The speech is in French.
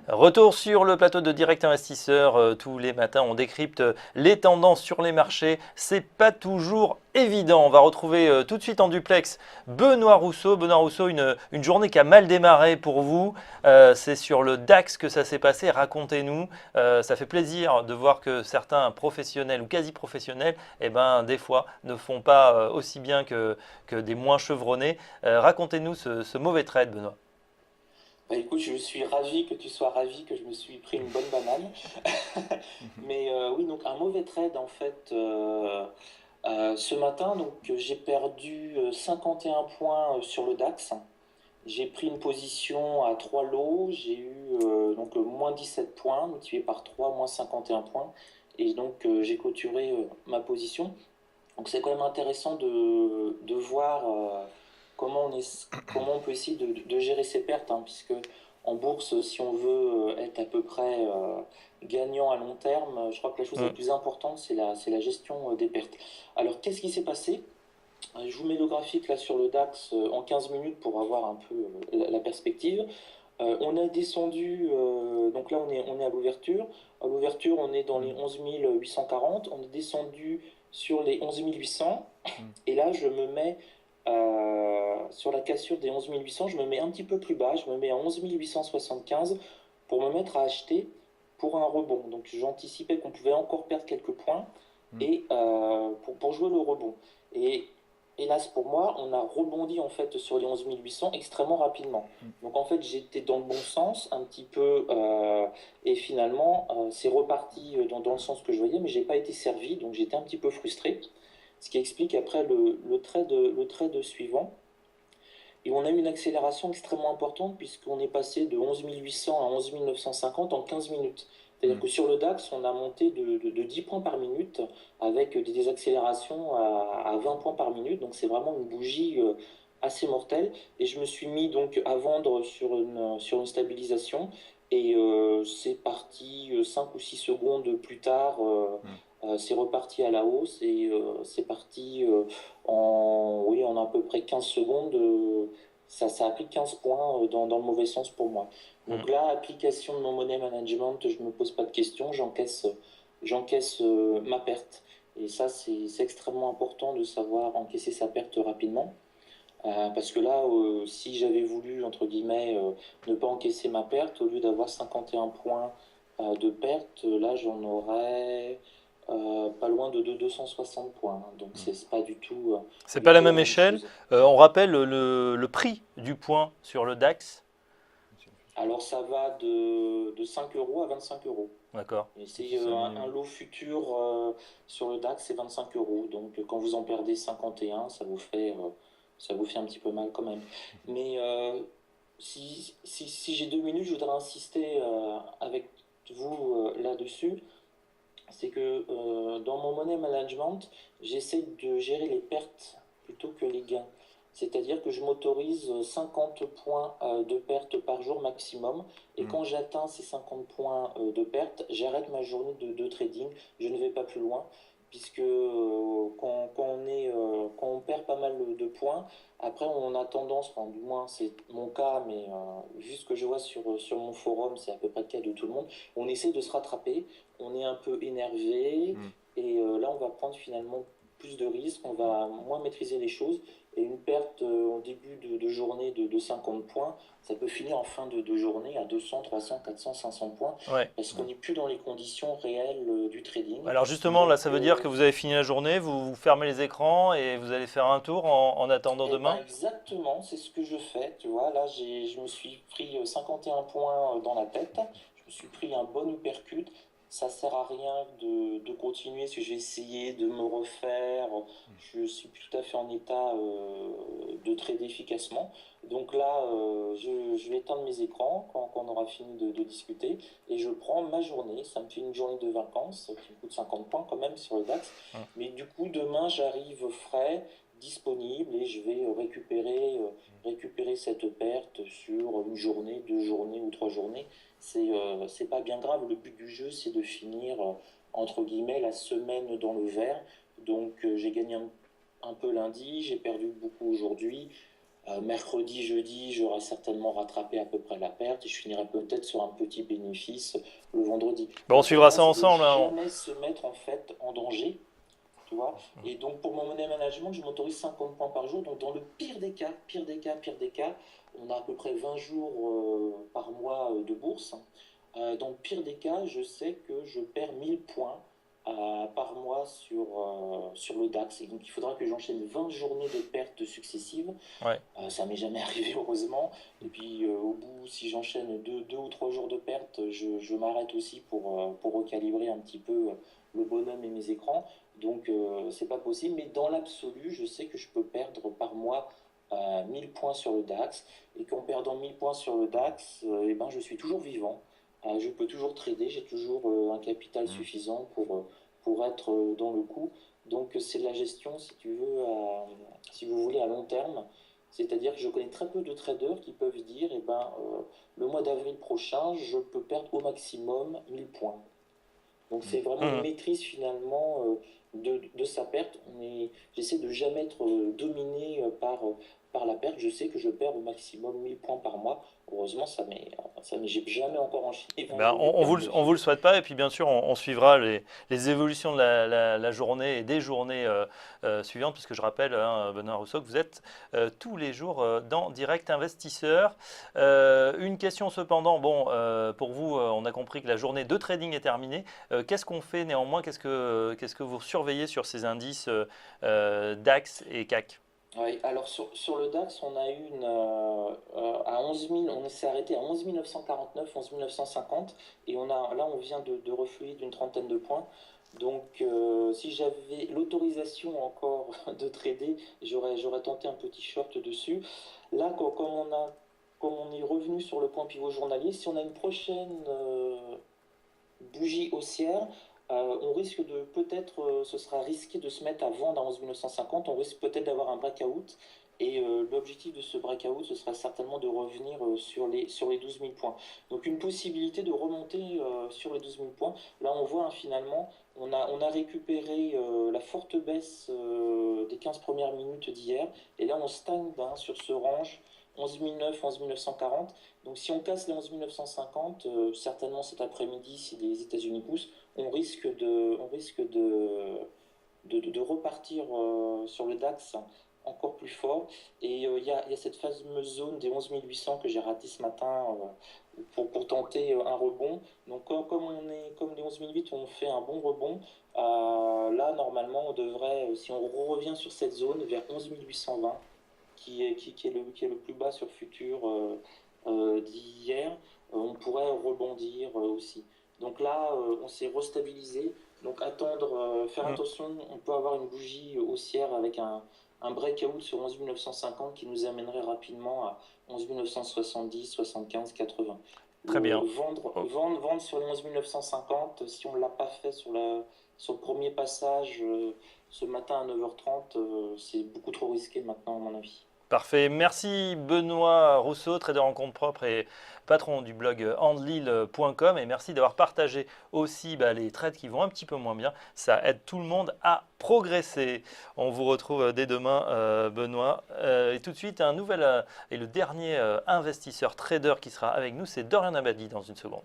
Retour sur le plateau de Direct Investisseur. Tous les matins, on décrypte les tendances sur les marchés. C'est pas toujours évident. On va retrouver tout de suite en duplex Benoît Rousseau. Benoît Rousseau, une journée qui a mal démarré pour vous. C'est sur le DAX que ça s'est passé. Racontez-nous. Ça fait plaisir de voir que certains professionnels ou quasi professionnels, des fois, ne font pas aussi bien que des moins chevronnés. Racontez-nous ce mauvais trade, Benoît. Bah écoute, je suis ravi que tu sois ravi que je me suis pris une bonne banane. Mais oui, donc un mauvais trade en fait ce matin. Donc j'ai perdu 51 points sur le DAX. J'ai pris une position à 3 lots. J'ai eu moins 17 points multiplié par 3, moins 51 points. Et donc j'ai clôturé ma position. Donc c'est quand même intéressant de voir comment on peut essayer de gérer ses pertes, hein, puisque en bourse, si on veut être à peu près gagnant à long terme, je crois que la chose la plus importante, c'est la gestion des pertes. Alors, qu'est-ce qui s'est passé? Je vous mets le graphique là sur le DAX en 15 minutes pour avoir un peu la perspective. On a descendu, donc là on est à l'ouverture. À l'ouverture, on est dans les 11 840. On est descendu sur les 11 800. Et là, je me mets sur la cassure des 11 800, je me mets un petit peu plus bas. Je me mets à 11 875 pour me mettre à acheter pour un rebond. Donc j'anticipais qu'on pouvait encore perdre quelques points et pour jouer le rebond. Et hélas pour moi, on a rebondi en fait sur les 11 800 extrêmement rapidement. Donc en fait, j'étais dans le bon sens un petit peu et finalement, c'est reparti dans le sens que je voyais, mais j'ai pas été servi, donc j'étais un petit peu frustré. Ce qui explique après le trade suivant. Et on a eu une accélération extrêmement importante puisqu'on est passé de 11 800 à 11 950 en 15 minutes. C'est-à-dire que sur le DAX, on a monté de 10 points par minute avec des accélérations à 20 points par minute. Donc c'est vraiment une bougie assez mortelle. Et je me suis mis donc à vendre sur une stabilisation. Et c'est parti 5 ou 6 secondes plus tard. C'est reparti à la hausse et c'est parti en à peu près 15 secondes. Ça a pris 15 points dans le mauvais sens pour moi. Donc là, application de mon money management, je ne me pose pas de questions, j'encaisse ma perte. Et ça, c'est extrêmement important de savoir encaisser sa perte rapidement. Parce que là, si j'avais voulu, entre guillemets, ne pas encaisser ma perte, au lieu d'avoir 51 points de perte, là, j'en aurais pas loin de 260 points. Donc, c'est pas du tout. C'est du pas la tout même échelle. chose. On rappelle le prix du point sur le DAX. Alors, ça va de 5 euros à 25 euros. D'accord. Et c'est un lot futur sur le DAX, c'est 25 euros. Donc, quand vous en perdez 51, ça vous fait un petit peu mal quand même. Mais si j'ai 2 minutes, je voudrais insister avec vous là-dessus. C'est que dans mon money management, j'essaie de gérer les pertes plutôt que les gains. C'est-à-dire que je m'autorise 50 points de perte par jour maximum. Et quand j'atteins ces 50 points de perte, j'arrête ma journée de trading. Je ne vais pas plus loin. Puisque quand on perd pas mal de points, après on a tendance, enfin, du moins c'est mon cas, mais vu ce que je vois sur mon forum, c'est à peu près le cas de tout le monde, on essaie de se rattraper, on est un peu énervé, et là on va prendre finalement plus de risques, on va moins maîtriser les choses, Et une perte en début de journée de 50 points, ça peut finir en fin de journée à 200, 300, 400, 500 points, Ouais. parce qu'on n'est plus dans les conditions réelles du trading. Alors justement, là, Donc, ça veut dire que vous avez fini la journée, vous fermez les écrans et vous allez faire un tour en attendant eh ben demain? exactement, c'est ce que je fais. Tu vois, là, je me suis pris 51 points dans la tête. Je me suis pris un bon uppercut. Ça sert à rien de continuer si j'ai essayé de me refaire. Je suis plus tout à fait en état de trader efficacement. Donc là, je vais éteindre mes écrans quand on aura fini de discuter et je prends ma journée. Ça me fait une journée de vacances qui me coûte 50 points quand même sur le DAX. Hum. Mais du coup, demain, j'arrive frais disponible et je vais récupérer cette perte sur une journée, 2 journées ou 3 journées. C'est pas bien grave. Le but du jeu, c'est de finir, entre guillemets, la semaine dans le vert. Donc, j'ai gagné un peu lundi, j'ai perdu beaucoup aujourd'hui. Mercredi, jeudi, j'aurai certainement rattrapé à peu près la perte et je finirai peut-être sur un petit bénéfice le vendredi. Bon, on suivra L'important, ça c'est de ensemble, hein. jamais se mettre en fait en danger, tu vois. Et donc pour mon money management, je m'autorise 50 points par jour. Donc dans le pire des cas, on a à peu près 20 jours par mois de bourse. Dans le pire des cas, je sais que je perds 1000 points par mois sur le DAX. Et donc il faudra que j'enchaîne 20 journées de pertes successives. Ouais. Ça m'est jamais arrivé heureusement. Et puis au bout, si j'enchaîne 2 ou 3 jours de perte, je m'arrête aussi pour recalibrer un petit peu le bonhomme et mes écrans. Donc c'est pas possible. Mais dans l'absolu, je sais que je peux perdre par mois 1000 points sur le DAX. Et qu'en perdant 1000 points sur le DAX, eh ben, je suis toujours vivant. Je peux toujours trader, j'ai toujours un capital suffisant pour être dans le coup. Donc c'est de la gestion, si tu veux, si vous voulez, à long terme. C'est-à-dire que je connais très peu de traders qui peuvent dire, eh ben, le mois d'avril prochain, je peux perdre au maximum 1000 points. Donc c'est vraiment une Hum. maîtrise finalement de sa perte. J'essaie de jamais être dominé par la perte. Je sais que je perds au maximum 1000 points par mois. Heureusement, j'ai jamais encore enchaîné 20 Ben, jours de perte on vous le d'affilée. souhaite pas et puis bien sûr on suivra les évolutions de la journée et des journées suivantes puisque je rappelle, hein, Benoît Rousseau, que vous êtes tous les jours dans Direct Investisseur. Une question cependant, bon, pour vous, on a compris que la journée de trading est terminée. Qu'est-ce qu'on fait néanmoins? Qu'est-ce que vous surveillez sur ces indices DAX et CAC? Oui, alors sur le DAX, on a eu à 11 000, on s'est arrêté à 11 949, 11 950, et là on vient de refluer d'une trentaine de points. Donc si j'avais l'autorisation encore de trader, j'aurais tenté un petit short dessus. Là, comme on est revenu sur le point pivot journalier, si on a une prochaine bougie haussière, on risque de peut-être, ce sera risqué de se mettre à vendre à 11 950, on risque peut-être d'avoir un breakout. Et l'objectif de ce breakout, ce sera certainement de revenir sur les 12 000 points. Donc une possibilité de remonter sur les 12 000 points. Là, on voit finalement, on a récupéré la forte baisse des 15 premières minutes d'hier. Et là, on stagne sur ce range 11 900, 11 940. Donc si on casse les 11 950, certainement cet après-midi, si les États-Unis poussent, on risque de repartir sur le DAX encore plus fort. Et il y a cette fameuse zone des 11 800 que j'ai raté ce matin pour tenter un rebond. Donc comme les 11 800, on fait un bon rebond. Là, normalement, on devrait, si on revient sur cette zone vers 11 820, qui est le plus bas sur futur d'hier, on pourrait rebondir aussi. Donc là, on s'est restabilisé. Donc attendre, faire Hum. attention, on peut avoir une bougie haussière avec un breakout sur 11 950 qui nous amènerait rapidement à 11 970, 75, 80. Très bien. Oh. Vendre sur les 11 950, si on ne l'a pas fait sur le premier passage ce matin à 9h30, c'est beaucoup trop risqué maintenant à mon avis. Parfait. Merci Benoît Rousseau, trader en compte propre et patron du blog andlil.com. Et merci d'avoir partagé aussi les trades qui vont un petit peu moins bien. Ça aide tout le monde à progresser. On vous retrouve dès demain, Benoît. Et tout de suite, un nouvel et le dernier investisseur trader qui sera avec nous, c'est Dorian Abadi dans une seconde.